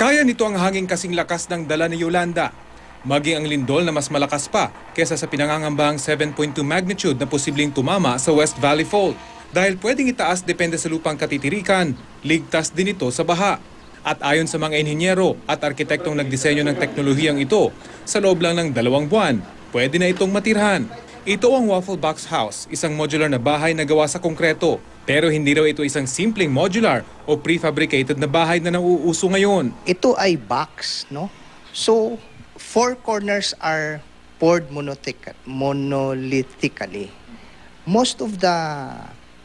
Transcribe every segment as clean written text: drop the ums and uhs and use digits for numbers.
Kaya nito ang hangin kasing lakas ng dala ni Yolanda. Maging ang lindol na mas malakas pa kesa sa pinangangambahang 7.2 magnitude na posibleng tumama sa West Valley Fault. Dahil pwedeng itaas depende sa lupang katitirikan, ligtas din ito sa baha. At ayon sa mga inhinyero at arkitektong nagdisenyo ng teknolohiyang ito, sa loob lang ng 2 buwan, pwede na itong matirhan. Ito ang Waffle Box House, isang modular na bahay na gawa sa konkreto. Pero hindi raw ito isang simpleng modular o prefabricated na bahay na nauuso ngayon. Ito ay box, no? So, 4 corners are poured monolithically. Most of the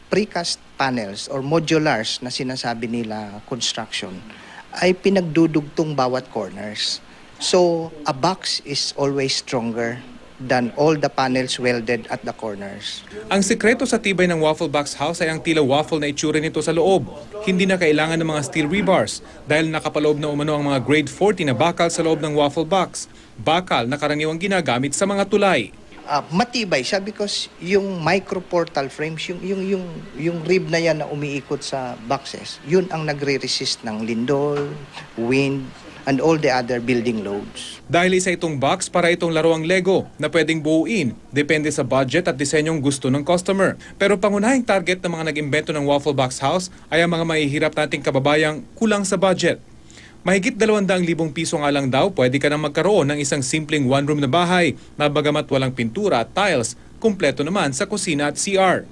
precast panels or modulars na sinasabi nila construction ay pinagdudugtong bawat corners. So, a box is always stronger than all the panels welded at the corners. Ang sekreto sa tibay ng Waffle Box House ay ang tila waffle na itsura nito sa loob. Hindi na kailangan ng mga steel rebars dahil nakapaloob na umano ang mga grade 40 na bakal sa loob ng waffle box. Bakal na karaniwang ginagamit sa mga tulay. Matibay siya because yung micro portal frames, yung rib na yan na umiikot sa boxes, yun ang nagre-resist ng lindol, wind, and all the other building loads. Dahil isa itong box para itong laruang Lego na pwedeng buuin, depende sa budget at disenyong gusto ng customer. Pero pangunahing target ng mga nag-imbento ng Waffle Box House ay ang mga mahihirap nating kababayang kulang sa budget. Mahigit 200,000 piso nga lang daw pwede ka nang magkaroon ng isang simpleng one-room na bahay na bagamat walang pintura at tiles, kumpleto naman sa kusina at CR.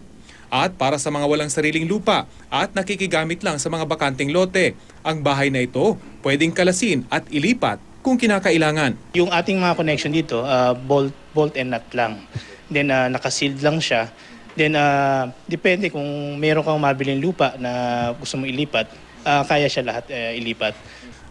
At para sa mga walang sariling lupa at nakikigamit lang sa mga bakanting lote, ang bahay na ito pwedeng kalasin at ilipat kung kinakailangan. Yung ating mga connection dito, bolt and nut lang. Then nakasealed lang siya. Then depende kung meron kang mabiling lupa na gusto mo ilipat, kaya siya lahat ilipat.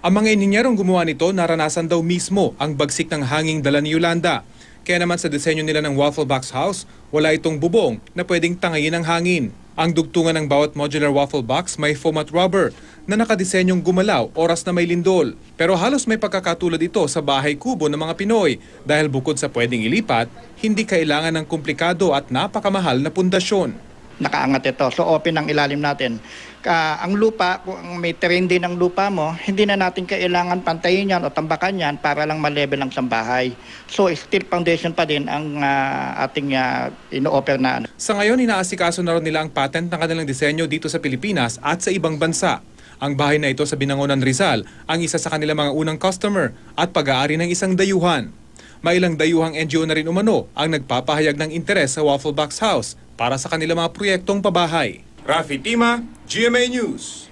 Ang mga inhinyerong gumawa nito naranasan daw mismo ang bagsik ng hanging dala ni Yolanda. Kaya naman sa disenyo nila ng Waffle Box House, wala itong bubong na pwedeng tangayin ng hangin. Ang dugtungan ng bawat modular waffle box may foam at rubber na nakadisenyong gumalaw oras na may lindol. Pero halos may pagkakatulad ito sa bahay kubo ng mga Pinoy dahil bukod sa pwedeng ilipat, hindi kailangan ng komplikado at napakamahal na pundasyon. Nakaangat ito. So open ang ilalim natin. Ang lupa, kung may terrain din ang lupa mo, hindi na natin kailangan pantayin yan o tambakan yan para lang ma-level ang sambahay. So steel foundation pa din ang ating ino-offer na. Sa ngayon, inaasikaso na rin nila ang patent ng kanilang disenyo dito sa Pilipinas at sa ibang bansa. Ang bahay na ito sa Binangonan, Rizal, ang isa sa kanilang mga unang customer at pag-aari ng isang dayuhan. May ilang dayuhang NGO na rin umano ang nagpapahayag ng interes sa Waffle Box House para sa kanilang mga proyektong pabahay. Rafi Tima, GMA News.